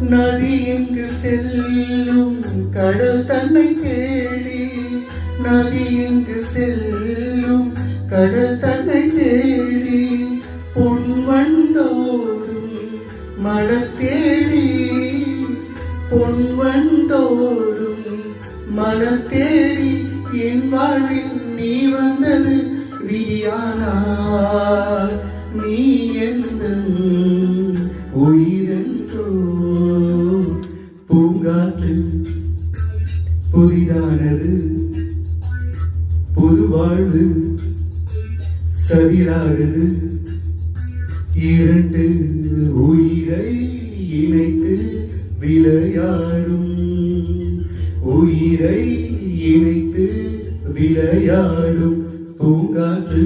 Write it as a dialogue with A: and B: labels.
A: நதி எங்கு செல்லும் கடல் தன்னை தேடி, நதி எங்கு செல்லும் கடல் தன்னை தேடி, பொன் வண்டோடும் மலத்தேடி, பொன் வண்டோடும் மலத்தேடி, என் வாழ்வில் நீ வந்தது விதியானால் நீ எந்த உயிரென்றோ. பூங்காற்று புதிதானது, புது வாழ்வு சதிரானது, இரண்டு உயிரை இணைத்து விளையாடும், உயிரை இணைத்து விளையாடும் பூங்காற்று.